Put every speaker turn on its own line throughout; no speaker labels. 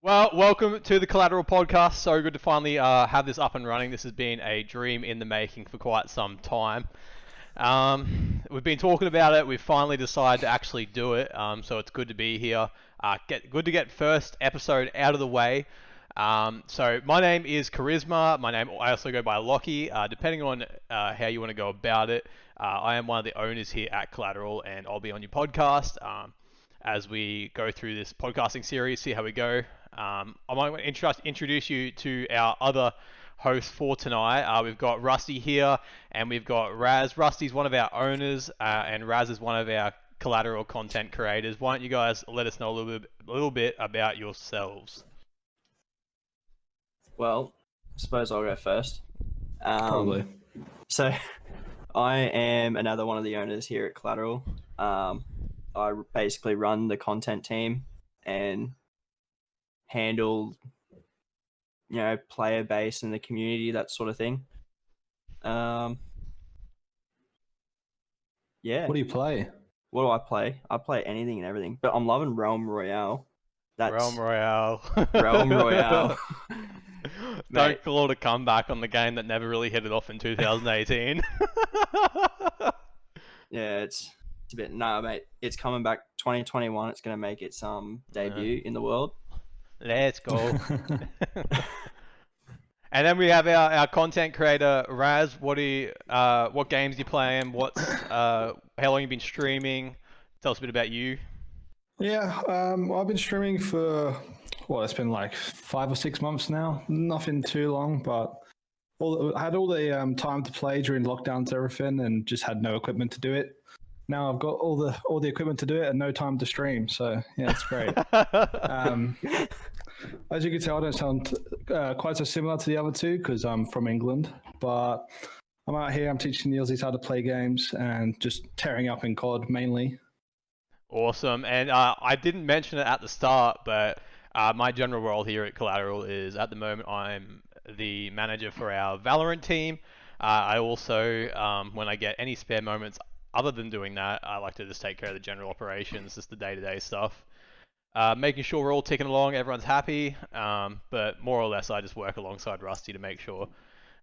Well, welcome to the Collateral podcast. So good to finally have this up and running. This has been a dream in the making for quite some time. We've been talking about it. We've finally decided to actually do it. So it's good to be here. Good to get first episode out of the way. So my name is Charisma. I also go by Lockie. Depending on how you want to go about it, I am one of the owners here at Collateral, and I'll be on your podcast as we go through this podcasting series. See how we go. I might want to introduce you to our other hosts for tonight. We've got Rusty here, and we've got Raz. Rusty's one of our owners, and Raz is one of our Collateral content creators. Why don't you guys let us know a little bit about yourselves?
Well, I suppose I'll go first.
Probably.
So, I am another one of the owners here at Collateral. I basically run the content team and handle, player base and the community, that sort of thing. Yeah.
What do you play?
What do I play? I play anything and everything, but I'm loving Realm Royale.
Realm Royale.
Realm Royale.
Don't call it a comeback on the game that never really hit it off in 2018.
Yeah, it's a bit... Nah, mate. It's coming back 2021. It's going to make its debut in the world.
Let's go. And then we have our content creator, Raz. What games you playing? How long you been streaming? Tell us a bit about you.
Yeah, I've been streaming for, it's been like 5 or 6 months now. Nothing too long, but I had all the time to play during lockdowns, everything, and just had no equipment to do it. Now I've got all the equipment to do it and no time to stream. So yeah, it's great. As you can tell, I don't sound quite so similar to the other two because I'm from England, but I'm out here. I'm teaching the Aussies how to play games and just tearing up in COD mainly.
Awesome. And I didn't mention it at the start, but my general role here at Collateral is, at the moment, I'm the manager for our Valorant team. I also, when I get any spare moments other than doing that, I like to just take care of the general operations, just the day-to-day stuff. Making sure we're all ticking along, everyone's happy, but more or less I just work alongside Rusty to make sure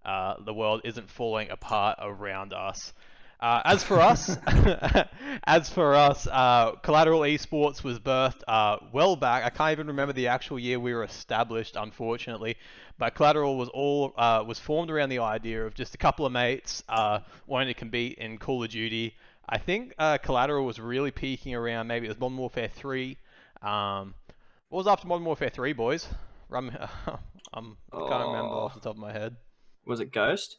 the world isn't falling apart around us. As for us, Collateral eSports was birthed well back. I can't even remember the actual year we were established, unfortunately. But Collateral was formed around the idea of just a couple of mates wanting to compete in Call of Duty. I think Collateral was really peaking around, maybe it was Modern Warfare 3. What was after Modern Warfare 3, boys? I can't remember off the top of my head.
Was it Ghost?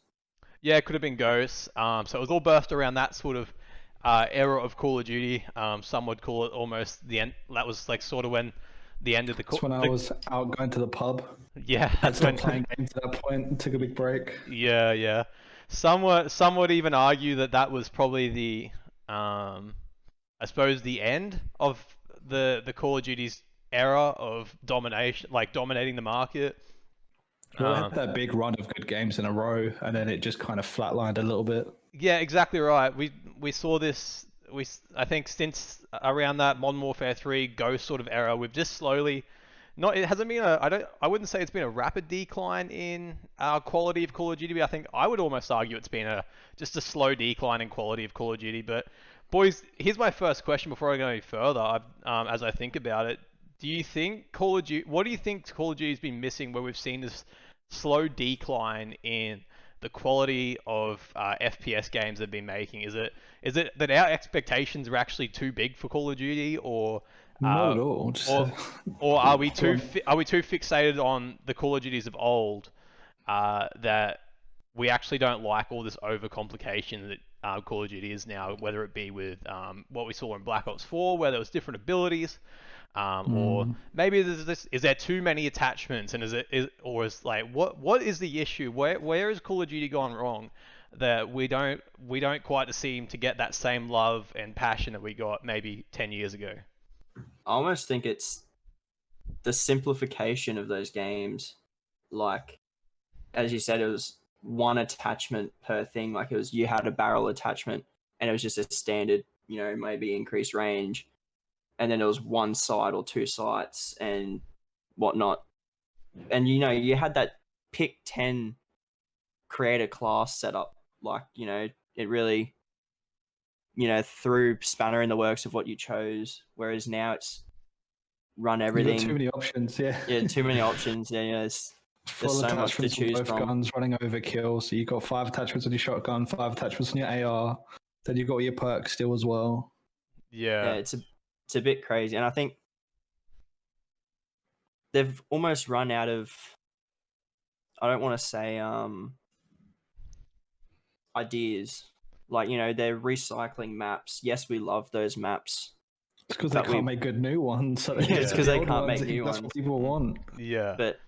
Yeah, it could have been Ghosts. So it was all birthed around that sort of era of Call of Duty. Some would call it almost the end. That was like sort of when the end of the...
That's when I was out going to the pub.
Yeah,
that's when playing games at that point and took a big break.
Yeah. Some would even argue that was probably the, I suppose, the end of the Call of Duty's era of domination, like dominating the market.
Well, they had that big run of good games in a row, and then it just kind of flatlined a little bit.
Yeah, exactly right. We saw this. I think since around that Modern Warfare 3 Ghost sort of era, we've just slowly. It hasn't been I wouldn't say it's been a rapid decline in our quality of Call of Duty. But I think I would almost argue it's been just a slow decline in quality of Call of Duty. But boys, here's my first question before I go any further. As I think about it, what do you think Call of Duty's been missing where we've seen this slow decline in the quality of FPS games they've been making? Is it that our expectations are actually too big for Call of Duty, or
not at all?
Or are we too fixated on the Call of Duties of old that we actually don't like all this overcomplication that Call of Duty is now, whether it be with what we saw in Black Ops 4, where there was different abilities, or maybe is there too many attachments, and what is the issue? Where has Call of Duty gone wrong that we don't quite seem to get that same love and passion that we got maybe 10 years ago?
I almost think it's the simplification of those games. Like, as you said, it was one attachment per thing. Like, it was, you had a barrel attachment and it was just a standard, maybe increased range. And then it was one sight or two sights, and whatnot. And you know, you had that pick 10 creator class set up. Like, you know, it really, you know, threw spanner in the works of what you chose. Whereas now it's run everything.
You've got too many options, yeah.
Yeah, too many options. Yeah, there's
Full
so much to
attachments on
choose
both
from.
guns, running overkill. So you've got 5 attachments on your shotgun, 5 attachments on your AR. Then you've got your perks still as well.
Yeah,
Yeah.
it's a bit crazy. And I think they've almost run out of, I don't want to say ideas. Like, you know, they're recycling maps. Yes, we love those maps.
It's because they
But
can't make good new ones. So they
Yeah,
just
it's
do
'cause
the
they
old
can't
ones.
make new
That's
ones.
what people want.
Yeah.
But,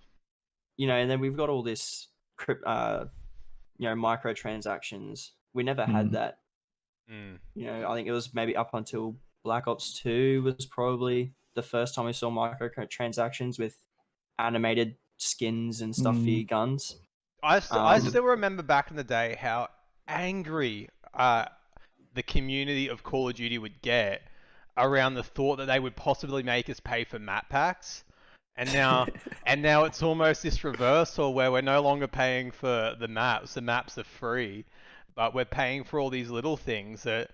you know, and then we've got all this, you know, microtransactions. We never had that.
Mm.
You know, I think it was maybe up until Black Ops 2 was probably the first time we saw microtransactions with animated skins and stuff for your guns.
I still remember back in the day how angry the community of Call of Duty would get around the thought that they would possibly make us pay for map packs. And now it's almost this reversal where we're no longer paying for the maps. The maps are free, but we're paying for all these little things that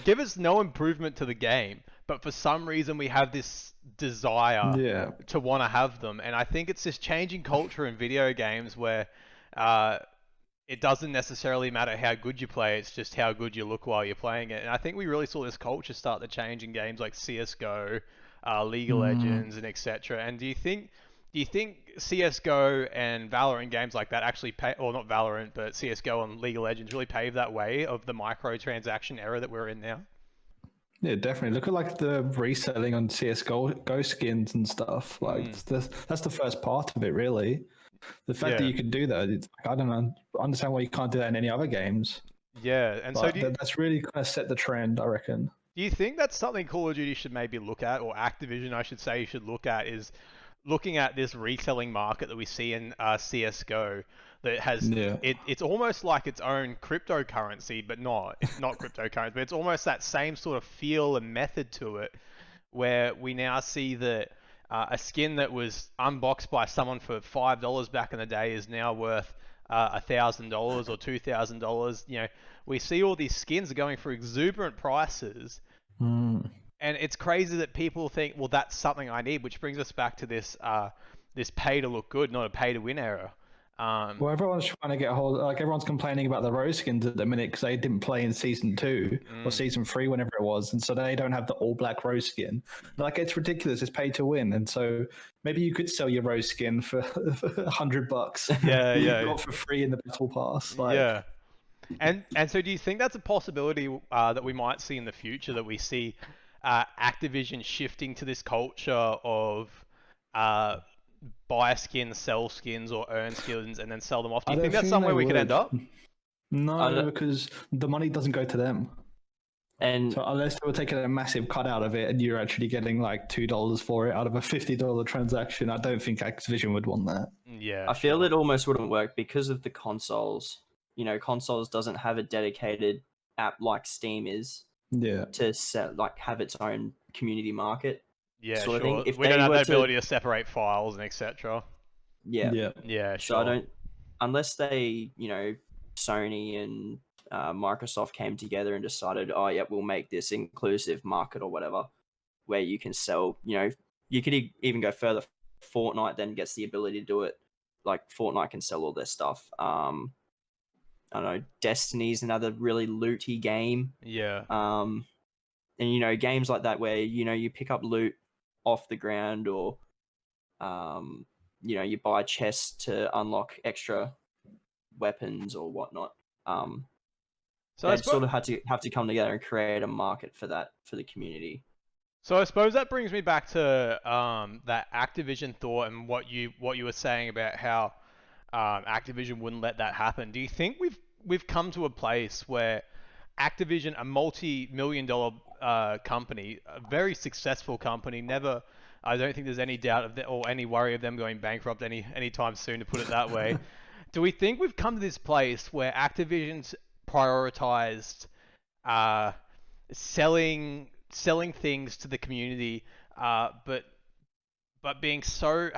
give us no improvement to the game. But for some reason we have this desire
Yeah.
to want to have them. And I think it's this changing culture in video games where uh, it doesn't necessarily matter how good you play, it's just how good you look while you're playing it. And I think we really saw this culture start to change in games like CSGO, League of Legends, and etc. And do you think CSGO and Valorant games like that actually pay, or not Valorant, but CSGO and League of Legends really paved that way of the microtransaction era that we're in now?
Yeah, definitely. Look at like the reselling on CS:GO Go skins and stuff. Like that's the first part of it, really. The fact that
Yeah.
you can do that, it's, I don't know, understand why you can't do that in any other games.
Yeah, and so
But that's really kind of set the trend, I reckon.
do you think that's something Call of Duty should maybe look at, or Activision, I should say, should look at, is looking at this reselling market that we see in CS:GO that has
Yeah.
it's almost like its own cryptocurrency, but not. It's not cryptocurrency, but it's almost that same sort of feel and method to it, where we now see that a skin that was unboxed by someone for $5 back in the day is now worth $1,000 or $2,000. You know, we see all these skins are going for exuberant prices, and it's crazy that people think, well, that's something I need, which brings us back to this pay to look good, not a pay to win era.
Well, everyone's trying to get a hold. Like everyone's complaining about the rose skins at the minute because they didn't play in season 2 or season 3, whenever it was, and so they don't have the all black rose skin. Like it's ridiculous. It's pay to win, and so maybe you could sell your rose skin for $100.
Yeah,
You
yeah,
got for free in the battle pass. Like,
yeah. And so do you think that's a possibility that we might see in the future, that we see Activision shifting to this culture of buy skins, sell skins, or earn skins and then sell them off? Do
I
you
don't
think that's
think
somewhere
they
we could end
would.
up?
No, because the money doesn't go to them.
And
So unless they were taking a massive cut out of it, and you're actually getting like $2 for it out of a $50 transaction, I don't think Activision would want that.
Yeah,
I feel
sure.
it almost wouldn't work because of the consoles. You know, consoles doesn't have a dedicated app like Steam is
Yeah.
to set, like, have its own community market.
Yeah,
sort of
sure.
thing. If
We don't
they
have
were
that
to-
ability to separate files and etc.
Yeah.
Yeah,
So I
sure.
don't, unless they, you know, Sony and Microsoft came together and decided, oh yeah, we'll make this inclusive market or whatever, where you can sell. You know, you could even go further. Fortnite then gets the ability to do it. Like Fortnite can sell all their stuff. I don't know. Destiny's another really looty game.
Yeah.
And you know, games like that where you know you pick up loot off the ground, or you know, you buy chests to unlock extra weapons or whatnot.
So
They sort of had to have to come together and create a market for that for the community.
So I suppose that brings me back to that Activision thought and what you were saying about how Activision wouldn't let that happen. Do you think we've come to a place where Activision, a multi-million-dollar company, a very successful company, I don't think there's any doubt of or any worry of them going bankrupt anytime soon, to put it that way. Do we think we've come to this place where Activision's prioritized selling things to the community, but being so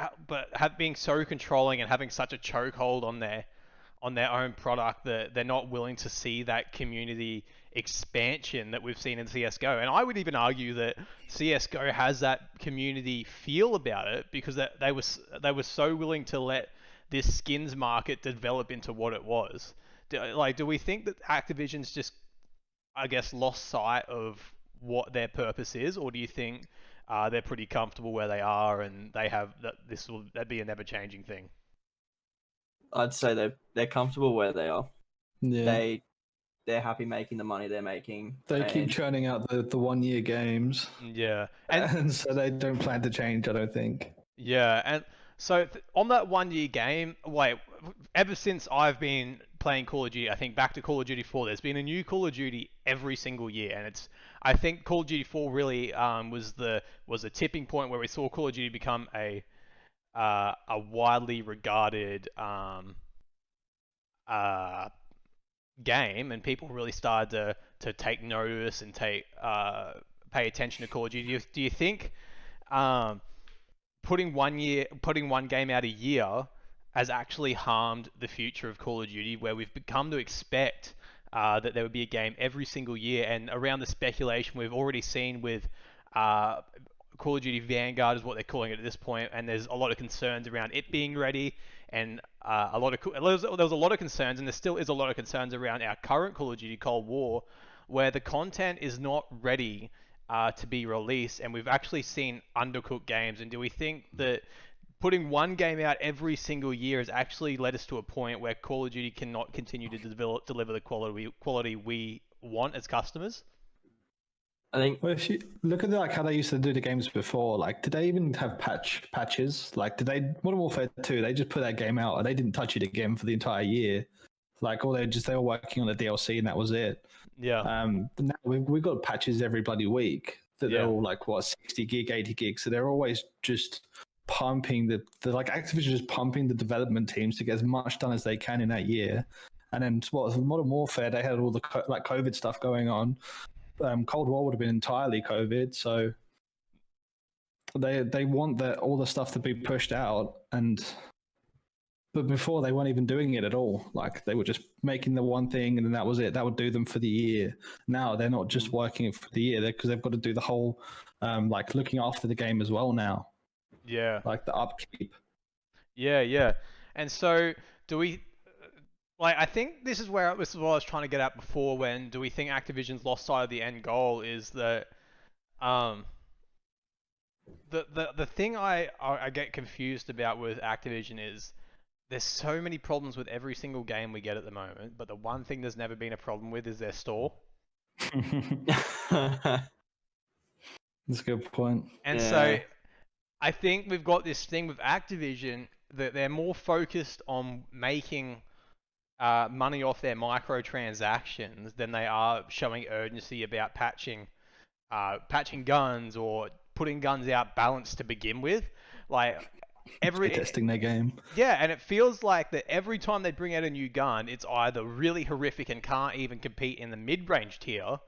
controlling and having such a chokehold on their own product that they're not willing to see that community expansion that we've seen in CS:GO. And I would even argue that CS:GO has that community feel about it because they were so willing to let this skins market develop into what it was. Do we think that Activision's just, I guess, lost sight of what their purpose is, or do you think they're pretty comfortable where they are and they have that'd be a never changing thing?
I'd say they're comfortable where they are.
Yeah.
They're happy making the money they're making.
They keep churning out the 1 year games.
Yeah.
And so they don't plan to change, I don't think.
Yeah, and so on that 1 year game, ever since I've been playing Call of Duty, I think back to Call of Duty 4, there's been a new Call of Duty every single year, and I think Call of Duty 4 really was a tipping point where we saw Call of Duty become a widely regarded game, and people really started to take notice and pay attention to Call of Duty. Do you think putting one game out a year has actually harmed the future of Call of Duty, where we've come to expect that there would be a game every single year, and around the speculation we've already seen with Call of Duty Vanguard is what they're calling it at this point, and there's a lot of concerns around it being ready, and there was a lot of concerns, and there still is a lot of concerns around our current Call of Duty Cold War, where the content is not ready to be released, and we've actually seen undercooked games. And do we think that putting one game out every single year has actually led us to a point where Call of Duty cannot continue to deliver the quality we want as customers?
I think.
Well, if you look at how they used to do the games before, did they even have patches? Did they Modern Warfare 2? They just put that game out and they didn't touch it again for the entire year. They were working on the DLC and that was it.
Yeah.
Now we've got patches every bloody week that they're all 60 gig, 80 gigs. So they're always just pumping Activision just pumping the development teams to get as much done as they can in that year. And then Modern Warfare, they had all the COVID stuff going on. Cold War would have been entirely COVID, so they want all the stuff to be pushed out, but before they weren't even doing it at all. They were just making the one thing and then that was it. That would do them for the year. Now they're not just working it for the year because they've got to do the whole looking after the game as well now.
Yeah.
The upkeep.
Yeah. And so do we? I think this is what I was trying to get at before. When do we think Activision's lost sight of the end goal? Is that the thing I get confused about with Activision is there's so many problems with every single game we get at the moment, but the one thing there's never been a problem with is their store.
That's a good point.
And so I think we've got this thing with Activision that they're more focused on making money off their microtransactions than they are showing urgency about patching guns or putting guns out balanced to begin with. Testing their game. Yeah, and it feels like that every time they bring out a new gun, it's either really horrific and can't even compete in the mid-range tier,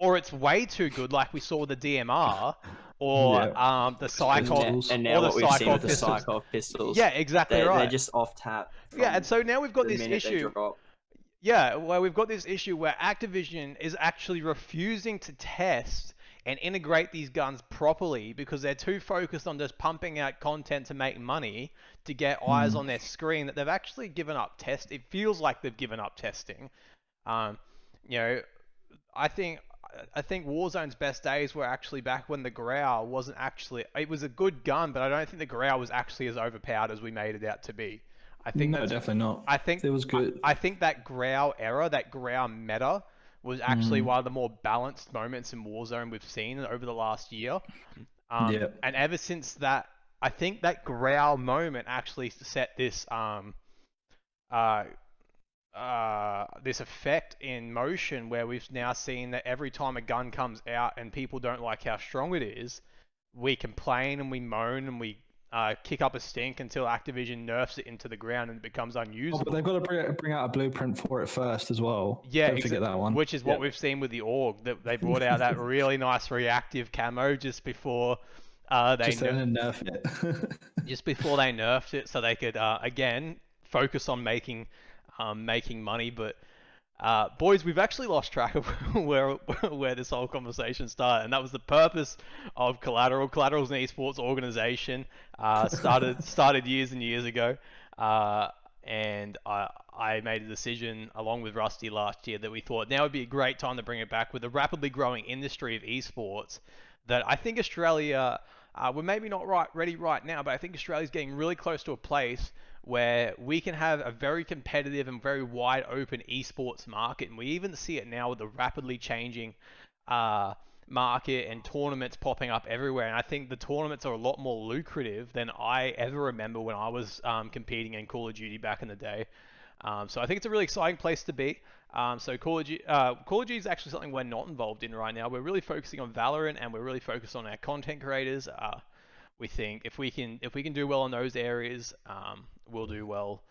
or it's way too good, like we saw with the DMR, or the Psychop,
and now what we've seen with the Psychop pistols.
Yeah, exactly right.
They're just off tap.
Yeah, and so now we've got this issue. Yeah, well, we've got this issue where Activision is actually refusing to test and integrate these guns properly because they're too focused on just pumping out content to make money to get eyes on their screen that they've actually given up test. It feels like they've given up testing. I think Warzone's best days were actually back when the Growl wasn't actually. It was a good gun, but I don't think the Growl was actually as overpowered as we made it out to be.
Definitely not.
I think
it was good.
I think that Growl era, that Growl meta, was actually one of the more balanced moments in Warzone we've seen over the last year. And ever since that, I think that Growl moment actually set this this effect in motion where we've now seen that every time a gun comes out and people don't like how strong it is, we complain and we moan and we kick up a stink until Activision nerfs it into the ground and it becomes unusable.
But they've got to bring out a blueprint for it first as well.
Yeah,
don't forget that one.
Which is what we've seen with the Org. That they brought out that really nice reactive camo just before they
Just then nerf it.
just before they nerfed it, so they could again focus on making money. But boys, we've actually lost track of where this whole conversation started, and that was the purpose of Collateral. Collateral's an esports organization, started years and years ago, and I made a decision along with Rusty last year that we thought now would be a great time to bring it back with a rapidly growing industry of esports. That I think Australia, we're maybe not ready right now, but I think Australia's getting really close to a place where we can have a very competitive and very wide open esports market. And we even see it now with the rapidly changing market and tournaments popping up everywhere. And I think the tournaments are a lot more lucrative than I ever remember when I was competing in Call of Duty back in the day. So I think it's a really exciting place to be. So Call of Duty is actually something we're not involved in right now. We're really focusing on Valorant, and we're really focused on our content creators. We think if we can do well in those areas, we'll do well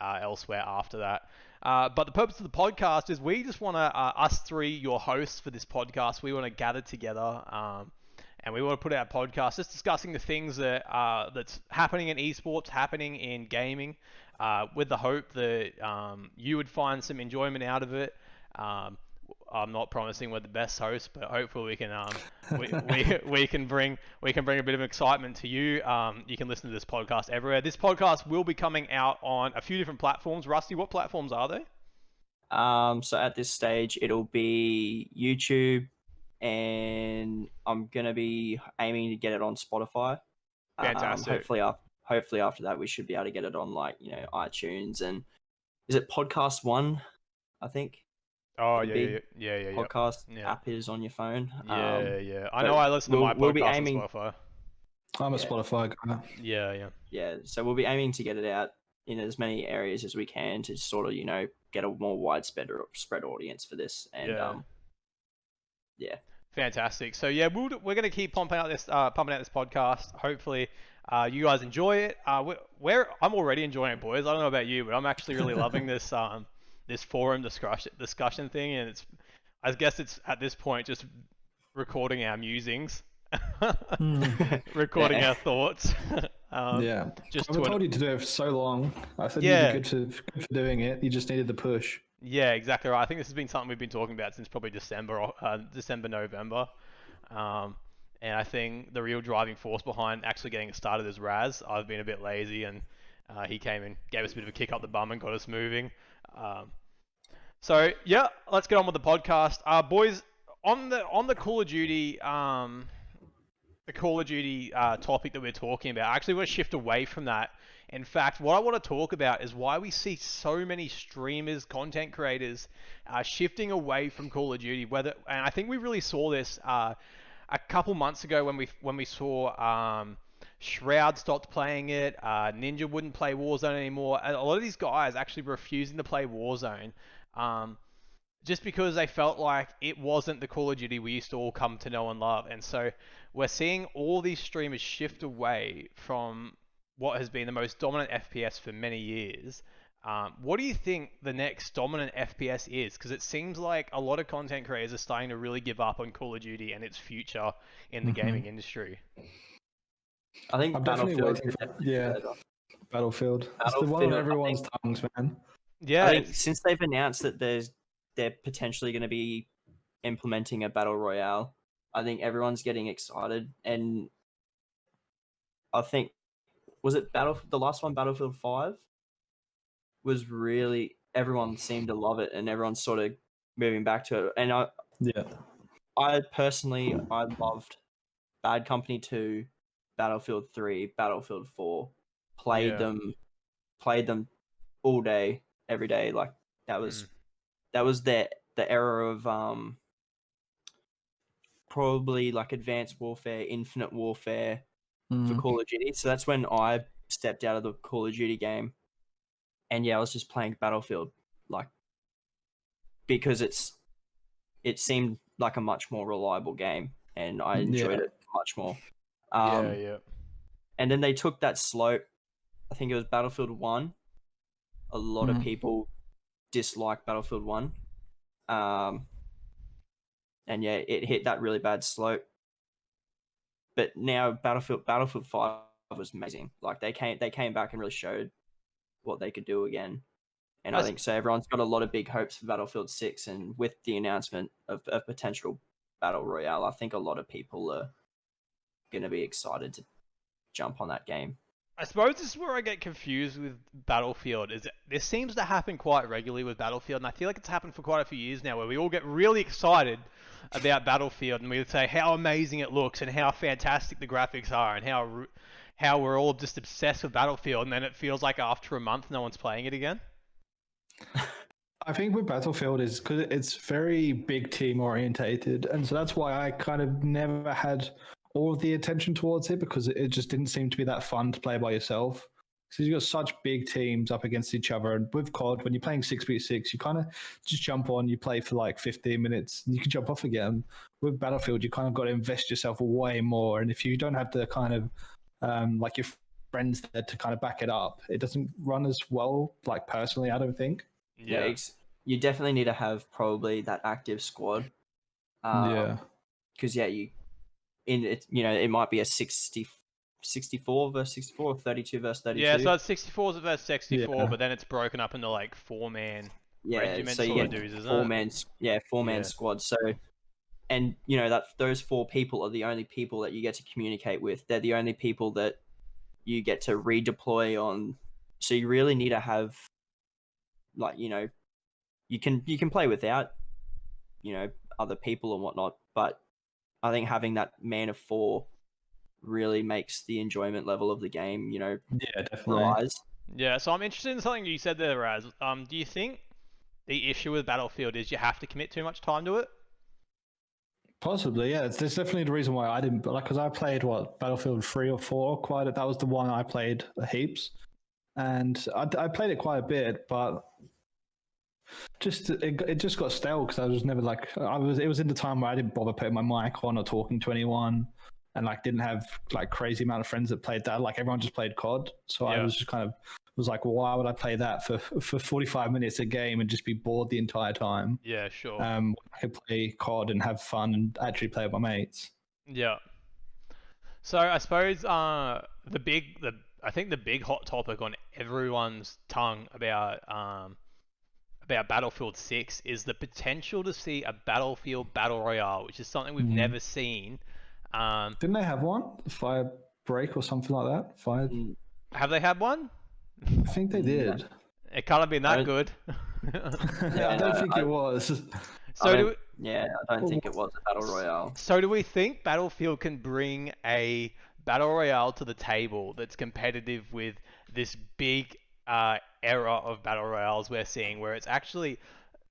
elsewhere after that. But the purpose of the podcast is we just want to, us three, your hosts for this podcast, we want to gather together and we want to put out a podcast just discussing the things that that's happening in esports, happening in gaming, with the hope that you would find some enjoyment out of it. I'm not promising we're the best hosts, but hopefully we can we can bring a bit of excitement to you. You can listen to this podcast everywhere. This podcast will be coming out on a few different platforms. Rusty, what platforms are they?
So at this stage, it'll be YouTube, and I'm gonna be aiming to get it on Spotify.
Fantastic.
Hopefully after that, we should be able to get it on iTunes, and is it Podcast One? I think.
Oh,
The
yeah.
podcast app is on your phone.
Yeah. I know I listen to my podcast on Spotify.
I'm a Spotify guy.
Yeah.
So we'll be aiming to get it out in as many areas as we can to sort of, get a more widespread audience for this. And yeah.
Fantastic. So yeah, we're going to keep pumping out this podcast. Hopefully, you guys enjoy it. I'm already enjoying it, boys. I don't know about you, but I'm actually really loving this this forum discussion thing, and I guess it's at this point just recording our musings, recording our thoughts.
Yeah,
just
I've told you to do it for so long. I said you'd be good for doing it. You just needed the push.
Yeah, exactly right. I think this has been something we've been talking about since probably December, November. And I think the real driving force behind actually getting it started is Raz. I've been a bit lazy, and he came and gave us a bit of a kick up the bum and got us moving. So yeah, let's get on with the podcast, boys. On the Call of Duty, topic that we're talking about, I actually want to shift away from that. In fact, what I want to talk about is why we see so many streamers, content creators, shifting away from Call of Duty. And I think we really saw this a couple months ago when we saw Shroud stopped playing it. Ninja wouldn't play Warzone anymore. A lot of these guys actually refusing to play Warzone, just because they felt like it wasn't the Call of Duty we used to all come to know and love. And so we're seeing all these streamers shift away from what has been the most dominant FPS for many years. What do you think the next dominant FPS is? Because it seems like a lot of content creators are starting to really give up on Call of Duty and its future in the gaming industry.
I think
I'm definitely waiting for Battlefield. It's the one on everyone's tongues, man.
Yeah,
I think since they've announced that they're potentially going to be implementing a battle royale, I think everyone's getting excited. And I think, was it the last one, Battlefield 5? Was really, everyone seemed to love it, and everyone's sort of moving back to it. And I personally loved Bad Company 2, Battlefield 3, Battlefield 4. Played them all day, every day. Like that was the era of probably like Advanced Warfare, Infinite Warfare for Call of Duty. So that's when I stepped out of the Call of Duty game, and I was just playing Battlefield, like, because it seemed like a much more reliable game, and I enjoyed it much more. And then they took that slope. I think it was Battlefield 1. A lot of people dislike Battlefield 1. And it hit that really bad slope. but now Battlefield 5 was amazing. Like they came back and really showed what they could do again. And I think so. Everyone's got a lot of big hopes for Battlefield 6, and with the announcement of a potential battle royale, I think a lot of people are going to be excited to jump on that game.
I suppose this is where I get confused with Battlefield. This seems to happen quite regularly with Battlefield, and I feel like it's happened for quite a few years now, where we all get really excited about Battlefield, and we say how amazing it looks, and how fantastic the graphics are, and how we're all just obsessed with Battlefield, and then it feels like after a month, no one's playing it again.
I think with Battlefield is because it's very big team orientated, and so that's why I kind of never had all of the attention towards it, because it just didn't seem to be that fun to play by yourself. Because you've got such big teams up against each other, and with COD, when you're playing 6v6, you kind of just jump on, you play for like 15 minutes, and you can jump off again. With Battlefield, you kind of got to invest yourself way more, and if you don't have the kind of like your friends there to kind of back it up, it doesn't run as well. Like personally, I don't think.
Yeah, you definitely need to have probably that active squad.
Yeah,
because it might be a 64 versus 64 or 32 versus 32.
Yeah, so it's 64 versus 64,
Yeah.
but then it's broken up into like 4-man regiment
so you
sort of
get
dudes, isn't it?
four-man squad. So, and that those four people are the only people that you get to communicate with. They're the only people that you get to redeploy on. So you really need to have, like, you can play without, other people and whatnot, but I think having that man of four really makes the enjoyment level of the game,
yeah, definitely.
rise.
Yeah, so I'm interested in something you said there, Raz. Do you think the issue with Battlefield is you have to commit too much time to it?
Possibly, yeah. There's definitely the reason why I didn't, like, because I played Battlefield 3 or 4 that was the one I played heaps, and I played it quite a bit, but it just got stale because I was never like it was in the time where I didn't bother putting my mic on or talking to anyone, and like didn't have like crazy amount of friends that played that. Like everyone just played COD, so I was just kind of was like, well, why would I play that for 45 minutes a game and just be bored the entire time?
Yeah, sure.
I could play COD and have fun and actually play with my mates.
Yeah. So I suppose I think the big hot topic on everyone's tongue about Battlefield 6 is the potential to see a Battlefield Battle Royale, which is something we've never seen.
Didn't they have one? Fire Break or something like that? Fire.
Have they had one?
I think they did.
It can't have been that good.
I don't think it was.
I don't think it was a battle royale.
So do we think Battlefield can bring a battle royale to the table that's competitive with this big era of battle royales we're seeing, where it's actually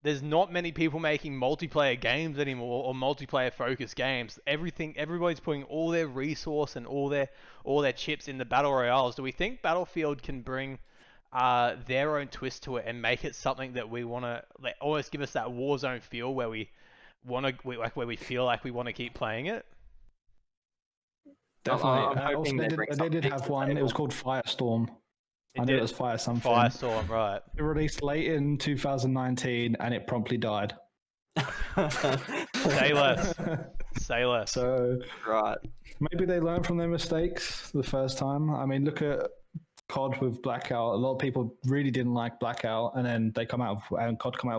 there's not many people making multiplayer games anymore or multiplayer focused games. Everybody's putting all their resource and all their chips in the battle royales. Do we think Battlefield can bring their own twist to it and make it something that we want to almost give us that Warzone feel where we feel like we want to keep playing it?
Definitely. They did have one. It was called Firestorm. I knew it was Fire something.
Firestorm, right.
It released late in 2019 and it promptly died.
Say less. Say less.
So,
right.
Maybe they learned from their mistakes the first time. I mean, look at COD with Blackout. A lot of people really didn't like Blackout, and then COD come out of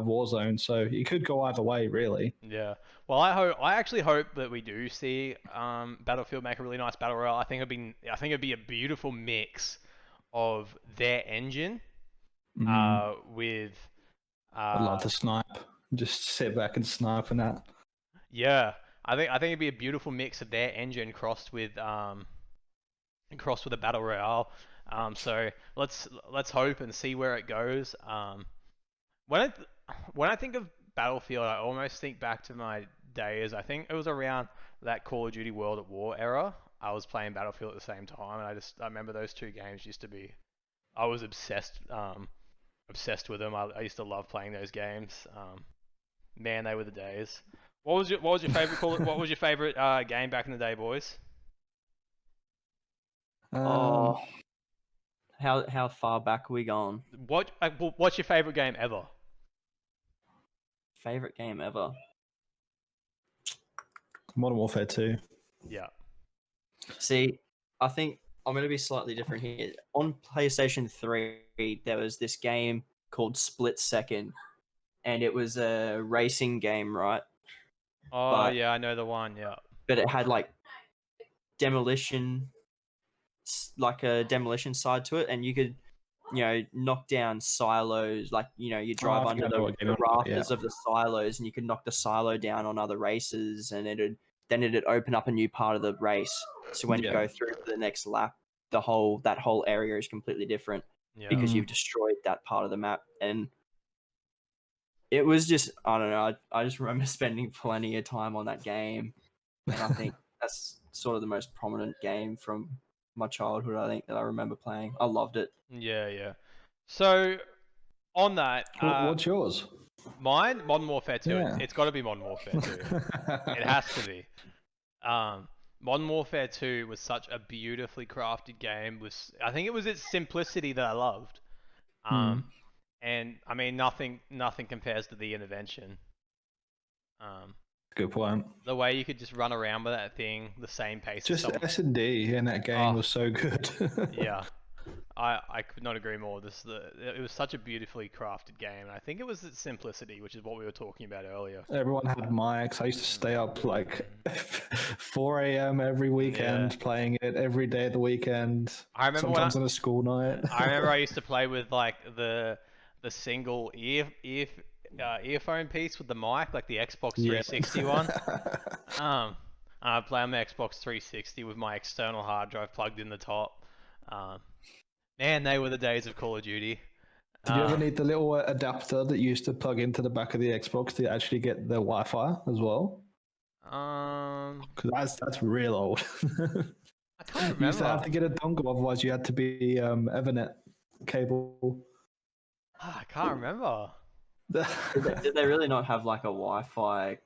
Warzone. So it could go either way, really.
Yeah. Well, I actually hope that we do see Battlefield make a really nice battle royale. I think it'd be a beautiful mix of their engine with.
I'd love to snipe. Just sit back and snipe and that.
Yeah, I think it'd be a beautiful mix of their engine crossed with a battle royale. So let's hope and see where it goes. When I think of Battlefield, I almost think back to my days. I think it was around that Call of Duty World at War era. I was playing Battlefield at the same time, and I remember those two games used to be. I was obsessed with them. I used to love playing those games. Man, they were the days. What was your favorite What was your favorite game back in the day, boys?
How far back are we gone?
What's your favorite game ever?
Favorite game ever?
Modern Warfare 2.
Yeah.
See, I think I'm going to be slightly different here. On PlayStation 3, there was this game called Split Second, and it was a racing game, right?
Oh
But
yeah, I know the one. Yeah.
it had like demolition, like a demolition side to it, and you could, knock down silos. Like, you
Oh,
drive
I think
under
I know
the,
what game
the
you're on about,
rafters of the silos, and you could knock the silo down on other races, and it'd open up a new part of the race. So when you
Yeah.
go through to the next lap, that whole area is completely different
Yeah.
because
Mm.
you've destroyed that part of the map. And it was just, I don't know. I just remember spending plenty of time on that game, and I think that's sort of the most prominent game from my childhood. I think that I remember playing. I loved it.
Yeah, yeah. So on that,
What's yours?
mine, Modern Warfare 2.
Yeah.
It's got to be Modern Warfare 2. It has to be. Modern Warfare 2 was such a beautifully crafted game. I think it was its simplicity that I loved. And I mean, nothing compares to the Intervention.
Good point.
The way you could just run around with that thing, the same pace.
Just
as
S&D in that game
Oh.
was so good.
Yeah, I could not agree more. It was such a beautifully crafted game, and I think it was its simplicity, which is what we were talking about earlier.
Everyone had mics. I used to stay up like 4 a.m. every weekend playing it every day of the weekend.
I remember
sometimes on a school night.
I remember I used to play with like the single earphone piece with the mic, like the Xbox 360 one. I play on the Xbox 360 with my external hard drive plugged in the top. Man, they were the days of Call of Duty.
Did you ever need the little adapter that you used to plug into the back of the Xbox to actually get the Wi-Fi as well? Because that's real old.
I can't remember.
You used to have to get a dongle, otherwise you had to be Ethernet cable.
I can't remember.
Did they really not have like a Wi-Fi?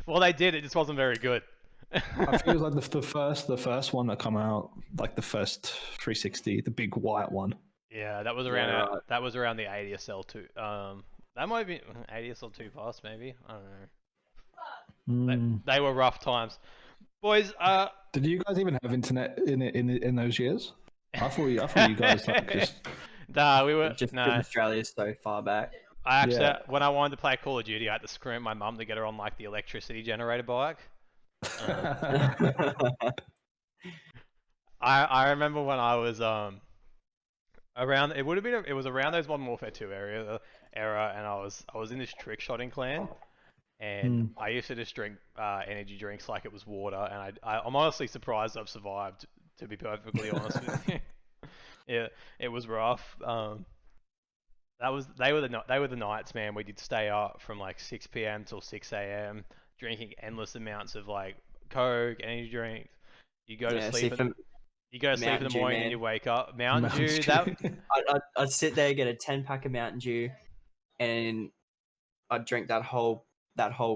Well, they did. It just wasn't very good.
I think it was like the first one that come out, like the first 360, the big white one.
Yeah, that was around that was around the ADSL 2. That might be ADSL 2 Plus, maybe. I don't know. They were rough times, boys.
Did you guys even have internet in those years? I thought you guys like just.
Nah, we were
Just
no.
because Australia's so far back.
I actually, when I wanted to play Call of Duty, I had to scream at my mum to get her on like the electricity generator bike. I remember when I was around. It was around those Modern Warfare 2 era, and I was in this trick shotting clan, and I used to just drink energy drinks like it was water, and I'm honestly surprised I've survived. To be perfectly honest with you, yeah, it was rough. They were the nights, man. We did stay up from like 6 p.m. till 6 a.m. drinking endless amounts of like Coke, energy drinks. You go to sleep. You go to sleep in the morning and you wake up. Mountain Dew.
I'd sit there, get a 10-pack of Mountain Dew, and I'd drink that whole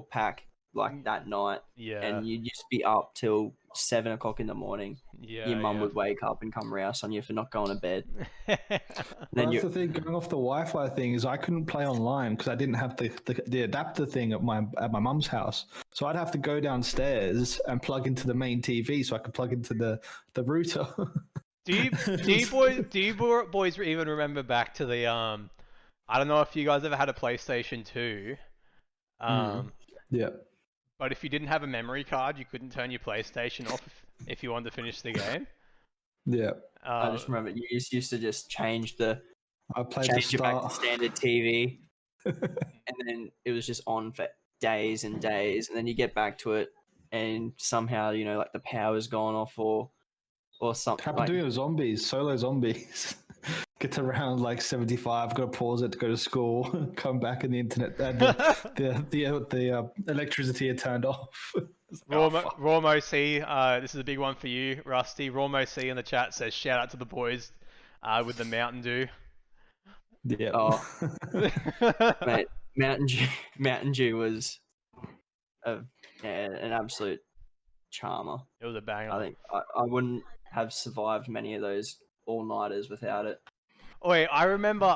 pack like that night.
Yeah.
And you'd just be up till 7 o'clock in the morning.
Yeah.
Your mum would wake up and come rouse on you for not going to bed.
That's the thing. Going off the Wi-Fi thing is I couldn't play online because I didn't have the adapter thing at my mum's house. So I'd have to go downstairs and plug into the main TV so I could plug into the router.
Do you boys even remember back to the I don't know if you guys ever had a PlayStation 2.
Yeah.
But if you didn't have a memory card, you couldn't turn your PlayStation off if you wanted to finish the game.
Yeah.
I just remember you used to just change it back to standard TV, and then it was just on for days and days, and then you get back to it, and somehow like the power's gone off or something.
Happened to me with zombies, solo zombies. Get around like 75, got to pause it to go to school, come back and the internet, the electricity had turned off.
Rormo C, this is a big one for you, Rusty. Rormo C in the chat says, shout out to the boys with the Mountain Dew.
Yeah.
Oh, mate, Mountain Dew was an absolute charmer.
It was a banger.
I think I wouldn't have survived many of those all-nighters without it.
Wait, I remember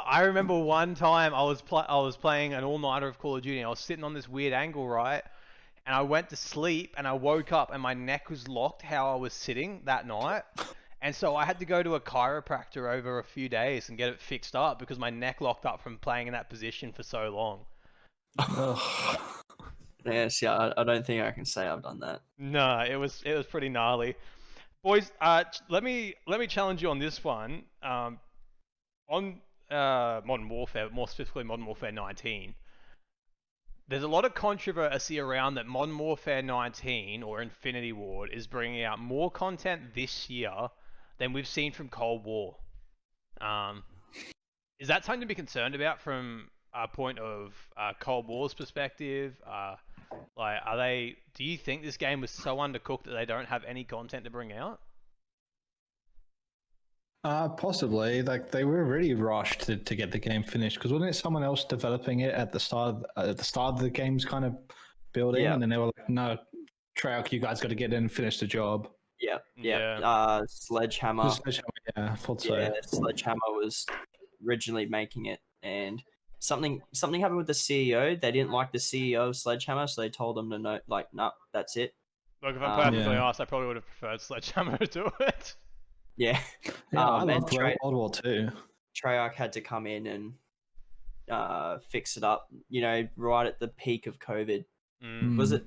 one time I was playing an all-nighter of Call of Duty. I was sitting on this weird angle, right? and I went to sleep, and I woke up, and my neck was locked how I was sitting that night. And so I had to go to a chiropractor over a few days and get it fixed up because my neck locked up from playing in that position for so long.
Ugh.
Yeah, see, I don't think I can say I've done that.
No, it was pretty gnarly. Boys, let me challenge you on this one. On Modern Warfare, more specifically Modern Warfare 19. There's a lot of controversy around that Modern Warfare 19 or Infinity Ward is bringing out more content this year than we've seen from Cold War. Is that something to be concerned about from a point of Cold War's perspective? Do you think this game was so undercooked that they don't have any content to bring out?
Possibly. Like they were really rushed to get the game finished because wasn't it someone else developing it at the start of the game's kind of building,
Yeah.
and then they were like, "No, Treyarch, you guys got to get in and finish the job."
Yeah. Sledgehammer.
Yeah, I thought so.
Yeah, Sledgehammer was originally making it, and something happened with the CEO. They didn't like the CEO of Sledgehammer, so they told them to no, like, no, that's it.
Look, if I'm perfectly
Yeah.
honest, I probably would have preferred Sledgehammer to do it.
Yeah.
Yeah, I
and
loved World War II.
Treyarch had to come in and fix it up. You know, right at the peak of COVID. Was it?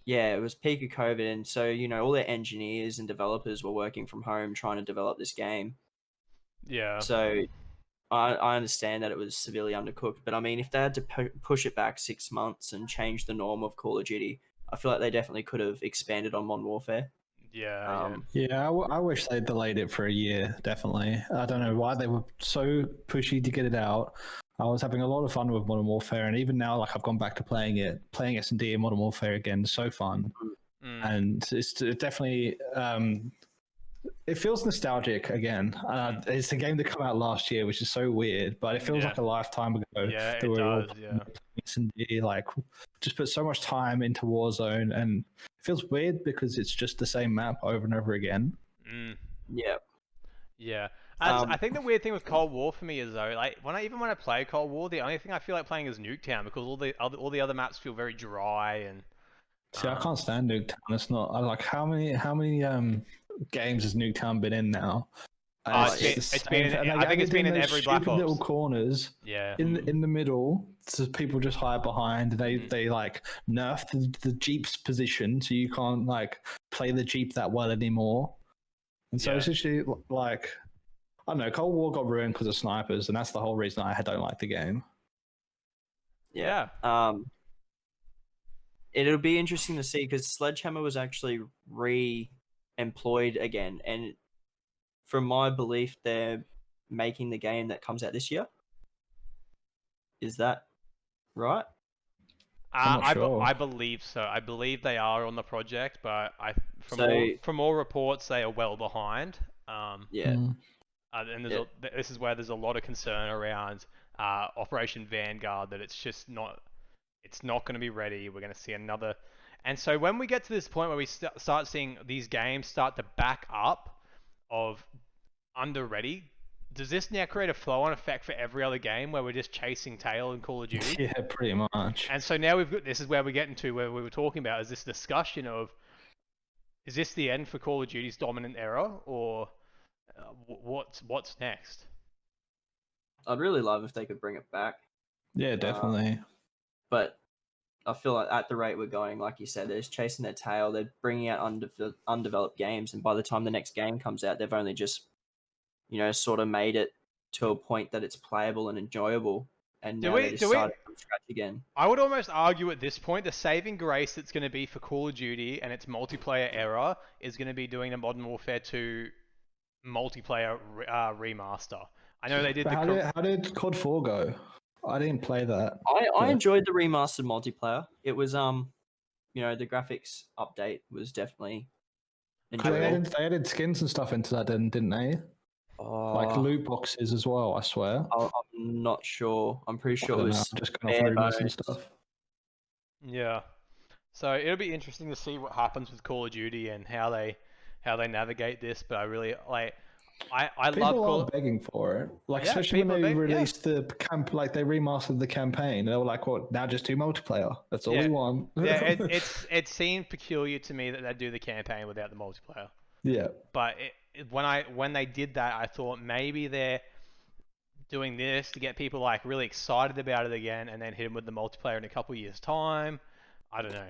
Yeah, it was peak of COVID, and so all their engineers and developers were working from home trying to develop this game.
Yeah.
So I understand that it was severely undercooked, but I mean, if they had to push it back 6 months and change the norm of Call of Duty, I feel like they definitely could have expanded on Modern Warfare.
Yeah.
Yeah, I wish they delayed it for a year, definitely. I don't know why they were so pushy to get it out. I was having a lot of fun with Modern Warfare, and even now, like I've gone back to playing S&D and Modern Warfare again. So fun, and it's definitely it feels nostalgic again. It's a game that came out last year, which is so weird, but it feels like a lifetime ago.
Yeah,
that
it
we were all
does.
playing
Yeah.
S&D, like just put so much time into Warzone, and it feels weird because it's just the same map over and over again.
Yeah.
Yeah. I think the weird thing with Cold War for me is though, like when I play Cold War, the only thing I feel like playing is Nuketown because all the other maps feel very dry and.
See, I can't stand Nuketown. It's not. I like how many games has Nuketown been in now?
It's been. I think it's been in every Black Ops.
Little corners.
Yeah.
In the middle, so people just hide behind. They like nerf the Jeep's position, so you can't like play the Jeep that well anymore. And so it's actually like, I don't know, Cold War got ruined because of snipers, and that's the whole reason I don't like the game.
Yeah. It'll be interesting to see because Sledgehammer was actually re-employed again, and from my belief, they're making the game that comes out this year. Is that right?
I'm not sure.
I believe so. I believe they are on the project, but from all reports, they are well behind.
Yeah.
And this is where there's a lot of concern around Operation Vanguard that it's just not. It's not going to be ready. We're going to see another. And so when we get to this point where we start seeing these games start to back up of under ready, does this now create a flow-on effect for every other game where we're just chasing tail in Call of Duty?
Yeah, pretty much.
And so now this is where we get into where we were talking about is this discussion of, is this the end for Call of Duty's dominant era, or what's next?
I'd really love if they could bring it back.
Yeah, definitely.
But I feel like at the rate we're going, like you said, they're just chasing their tail. They're bringing out undeveloped games, and by the time the next game comes out, they've only just, sort of made it to a point that it's playable and enjoyable. And now they're just starting from scratch again.
I would almost argue at this point, the saving grace that's going to be for Call of Duty and its multiplayer era is going to be doing a Modern Warfare 2 multiplayer remaster. I know they did.
How did COD 4 go? I didn't play that.
I enjoyed the remastered multiplayer. It was the graphics update was definitely enjoyable.
They added skins and stuff into that, didn't they? Like loot boxes as well, I swear.
I'm not sure. I'm pretty sure it was
just going off rumors and stuff.
Yeah. So it'll be interesting to see what happens with Call of Duty and how they navigate this, but I really I love
People are
Call.
begging for it. Like,
Yeah,
especially when
people are
they
big. Yeah.
released the camp, like they remastered the campaign. They were like, "What? Now just do multiplayer. That's all we
Yeah,
want."
yeah. It seemed peculiar to me that they'd do the campaign without the multiplayer.
Yeah.
But when they did that, I thought maybe they're doing this to get people like really excited about it again, and then hit them with the multiplayer in a couple years' time. I don't know.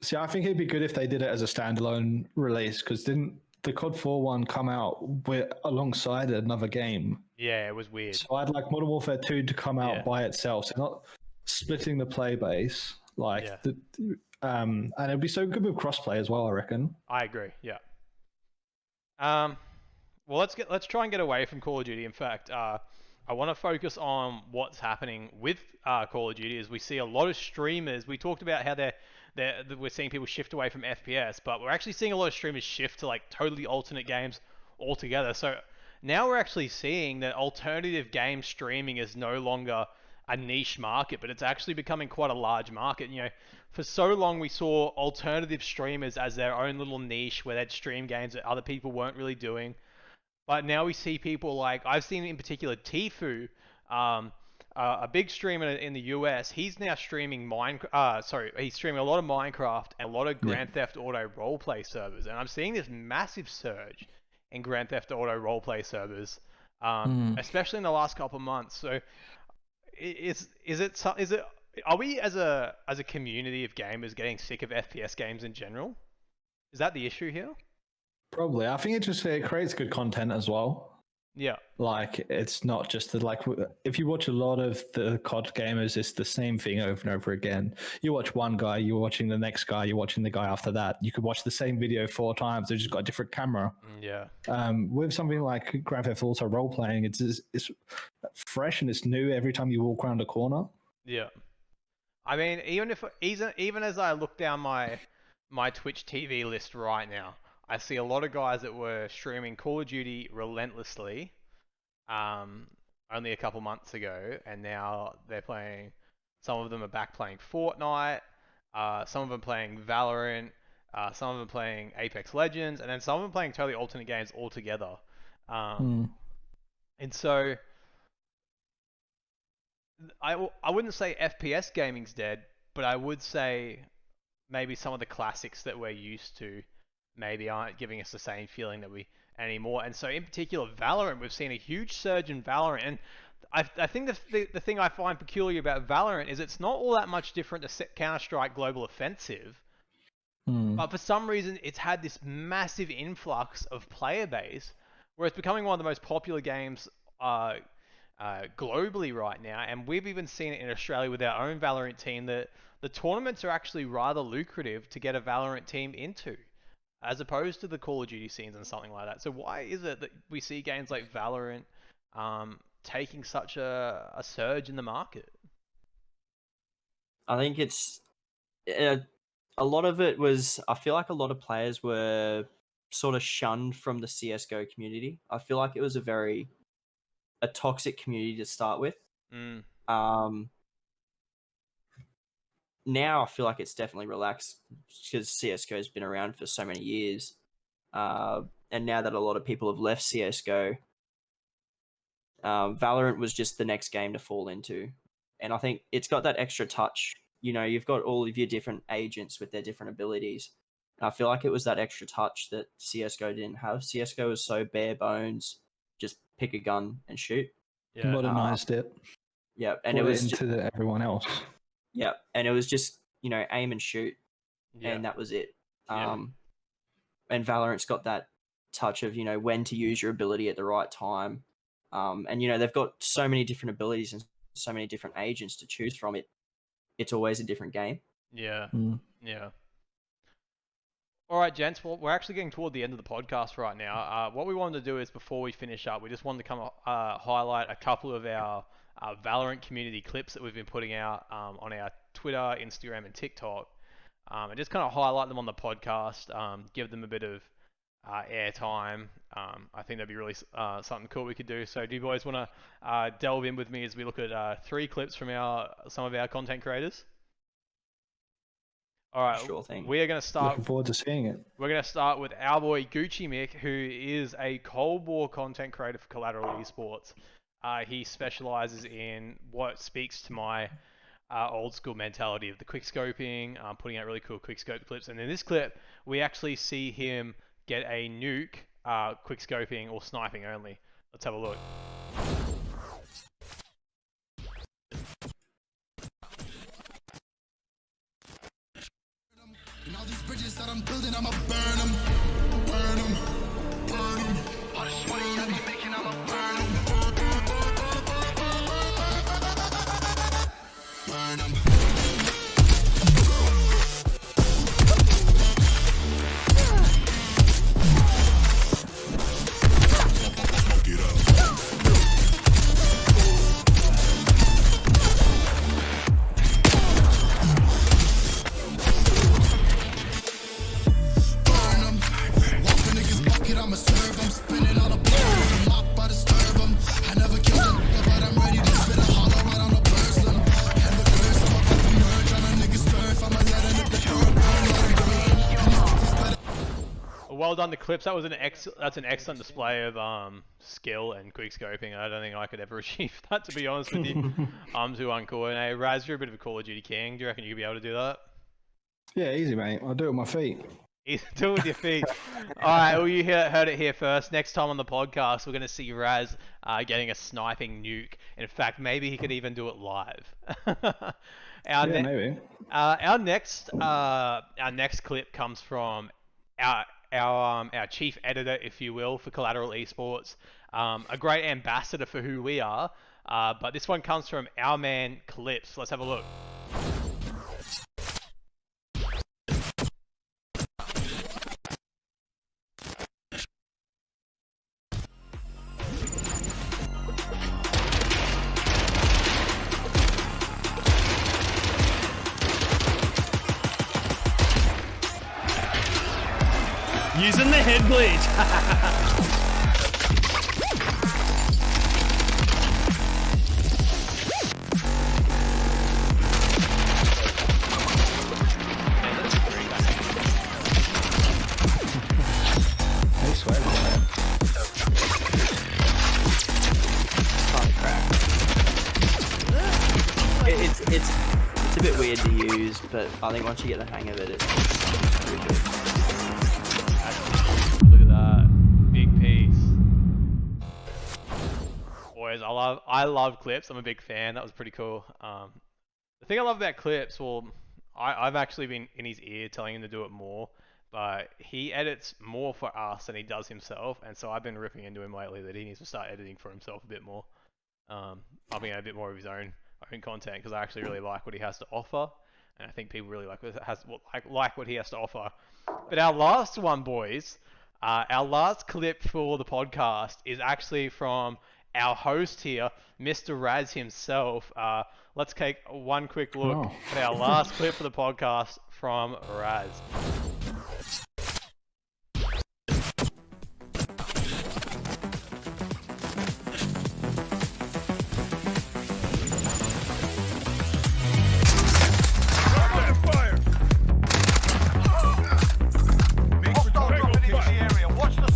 See, I think it'd be good if they did it as a standalone release, because didn't the COD 4 one come out with alongside another game?
Yeah, it was weird.
So I'd like Modern Warfare 2 to come out
Yeah.
by itself, so not splitting the play base. Like
Yeah.
and it'd be so good with crossplay as well, I reckon.
I agree. Yeah. Well, let's try and get away from Call of Duty. In fact, I want to focus on what's happening with Call of Duty. As we see a lot of streamers. We talked about how we're seeing people shift away from FPS, but we're actually seeing a lot of streamers shift to like totally alternate games altogether. So now we're actually seeing that alternative game streaming is no longer a niche market, but it's actually becoming quite a large market. You know, for so long we saw alternative streamers as their own little niche where they'd stream games that other people weren't really doing. But now we see people like, I've seen in particular Tfue, a big streamer in the US. He's now streaming he's streaming a lot of Minecraft and a lot of Grand Theft Auto roleplay servers, and I'm seeing this massive surge in Grand Theft Auto roleplay servers, especially in the last couple of months. So, are we as a community of gamers getting sick of FPS games in general? Is that the issue here?
Probably. I think it creates good content as well.
Yeah.
Like, it's not just like, if you watch a lot of the COD gamers, it's the same thing over and over again. You watch one guy, you're watching the next guy, you're watching the guy after that. You could watch the same video 4 times. They've just got a different camera.
Yeah.
With something like Grand Theft Auto role playing, it's fresh and it's new every time you walk around a corner.
Yeah. I mean, even as I look down my Twitch TV list right now, I see a lot of guys that were streaming Call of Duty relentlessly, only a couple months ago, and now they're playing. Some of them are back playing Fortnite. Some of them playing Valorant. Some of them playing Apex Legends, and then some of them playing totally alternate games altogether. And so I wouldn't say FPS gaming's dead, but I would say maybe some of the classics that we're used to maybe aren't giving us the same feeling that we anymore. And so in particular, Valorant, we've seen a huge surge in Valorant. And I think the thing I find peculiar about Valorant is it's not all that much different to Counter-Strike Global Offensive. But for some reason, it's had this massive influx of player base, where it's becoming one of the most popular games globally right now. And we've even seen it in Australia with our own Valorant team that the tournaments are actually rather lucrative to get a Valorant team into, as opposed to the Call of Duty scenes and something like that. So why is it that we see games like Valorant taking such a surge in the market?
I think it's a lot of it was. I feel like a lot of players were sort of shunned from the CS:GO community. I feel like it was a toxic community to start with. Now I feel like it's definitely relaxed because CS:GO has been around for so many years, and now that a lot of people have left CS:GO, Valorant was just the next game to fall into, and I think it's got that extra touch. You know, you've got all of your different agents with their different abilities. And I feel like it was that extra touch that CS:GO didn't have. CS:GO was so bare bones, just pick a gun and shoot.
Yeah.
Modernized it.
Yeah, and
Brought
it was
into everyone else.
Yeah, and it was just, you know, aim and shoot,
Yeah.
and that was it.
Yeah.
And Valorant's got that touch of, you know, when to use your ability at the right time. And, you know, they've got so many different abilities and so many different agents to choose from. It's always a different game.
Yeah. Yeah. All right, gents. Well, we're actually getting toward the end of the podcast right now. What we wanted to do is, before we finish up, we just wanted to come highlight a couple of our Valorant community clips that we've been putting out on our Twitter, Instagram, and TikTok, and just kind of highlight them on the podcast, give them a bit of airtime. I think that'd be really something cool we could do. So, do you boys want to delve in with me as we look at 3 clips from some of our content creators? All right,
Sure thing.
we are going to start.
Looking forward to seeing it.
We're going to start with our boy Gucci Mick, who is a Cold War content creator for Collateral Esports. He specializes in what speaks to my old school mentality of the quick scoping, putting out really cool quick scope clips. And in this clip, we actually see him get a nuke, quick scoping or sniping only. Let's have a look.
And all these bridges that I'm building, I'ma burn them, burn them, burn them. All this money I be making, I'ma burn them, burn them. I'ma serve them, spinning all the blood, mop by disturb them. I never killed a nigga, but I'm ready to spit a hollow right on a person. And the curse, I'm a fucking nerd, tryna niggas turf. I'ma let a nigga burn.
Well done, the clips. That was that's an excellent display of skill and quick scoping. I don't think I could ever achieve that, to be honest with you. I'm too uncoordinated. Raz, you're a bit of a Call of Duty king. Do you reckon you'd be able to do that?
Yeah, easy, mate. I'll do it with my feet.
Do it with your feet. Alright, well, you heard it here first. Next time on the podcast, we're going to see Raz getting a sniping nuke. In fact, maybe he could even do it live.
Maybe.
Our next clip comes from our chief editor, if you will, for Collateral Esports. A great ambassador for who we are. But this one comes from our man Clips. Let's have a look.
Using the head bleed.
I swear.
It's a bit weird to use, but I think once you get the hang of it, it's pretty good.
Look at that. Big piece. Boys, I love Clips. I'm a big fan. That was pretty cool. The thing I love about Clips, well, I've actually been in his ear telling him to do it more, but he edits more for us than he does himself, and so I've been ripping into him lately that he needs to start editing for himself a bit more. Pumping out a bit more of his own content, because I actually really like what he has to offer, and I think people really like what he has to offer. But our last one, boys, our last clip for the podcast is actually from our host here, Mr. Raz himself. Let's take one quick look at our last clip for the podcast from Raz.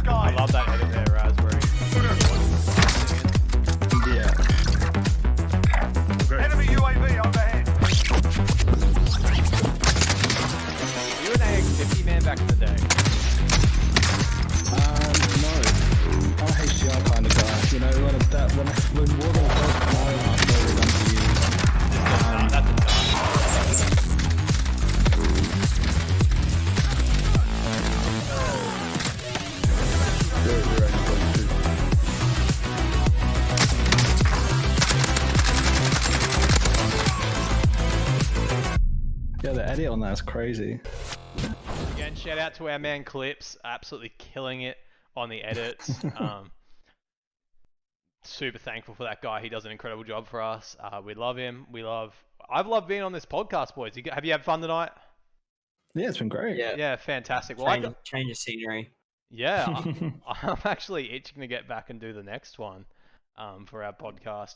I love that edit there, Raz, where
Enemy UAV overhead.
you were an AX50 man back in the day.
No. I'm a HDR kind of guy. You know, when Warzone first came out, I thought we to use.
That's a done.
Yeah, the edit on that's crazy.
Again, shout out to our man Clips, absolutely killing it on the edits. Super thankful for that guy. He does an incredible job for us. We love him. I've loved being on this podcast, boys. Have you had fun tonight?
Yeah, it's been great.
Yeah, fantastic. Well,
Change of scenery.
Yeah, I'm actually itching to get back and do the next one for our podcast.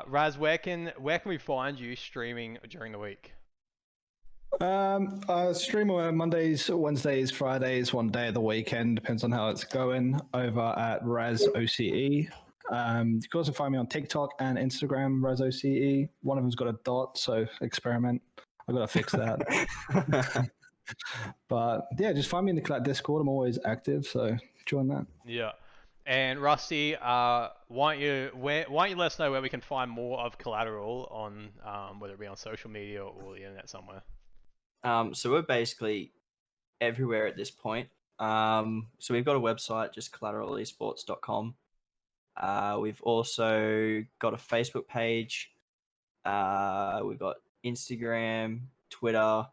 Raz, where can we find you streaming during the week?
I stream on Mondays, Wednesdays, Fridays, one day of the weekend, depends on how it's going, over at RazOCE. You can also find me on TikTok and Instagram, RazOCE. One of them's got a dot, so experiment. I've got to fix that. But yeah, just find me in the Discord. I'm always active, so join that.
Yeah. And Rusty, why don't you let us know where we can find more of Collateral on whether it be on social media or the internet somewhere.
So we're basically everywhere at this point. So we've got a website, just CollateralESports.com. We've also got a Facebook page. We've got Instagram, Twitter,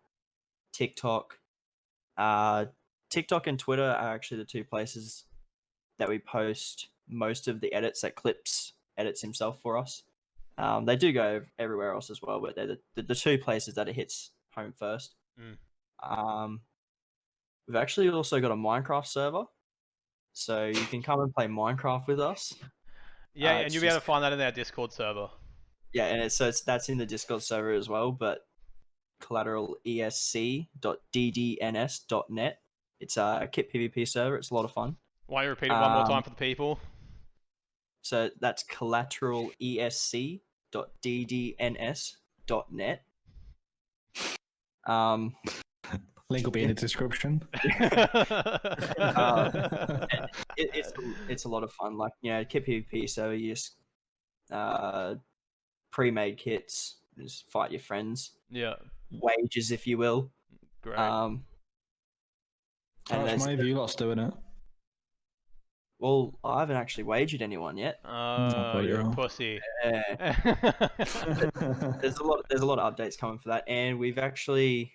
TikTok. TikTok and Twitter are actually the two places that we post most of the edits that Clips edits himself for us. They do go everywhere else as well, but they're the two places that it hits home first. We've actually also got a Minecraft server, so you can come and play Minecraft with us.
Yeah, and you'll be able to find that in our Discord server.
Yeah, and that's in the Discord server as well, but CollateralESC.ddns.net. It's a kit PvP server. It's a lot of fun.
Why don't you repeat it one more time for the people?
So that's CollateralESC.ddns.net.
Link will be in the description.
It's a lot of fun. Like, kit PvP, so you just pre-made kits, just fight your friends.
Yeah.
Wages, if you will.
Great.
How much money have you lost doing it?
Well, I haven't actually wagered anyone yet.
Oh, you're a pussy.
There's a lot of updates coming for that, and we've actually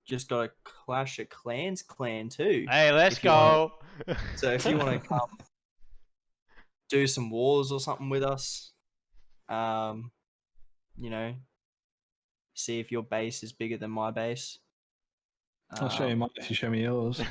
just got a Clash of Clans clan too.
Hey, let's go.
So if you want to come do some wars or something with us, see if your base is bigger than my base.
I'll show you mine if you show me yours.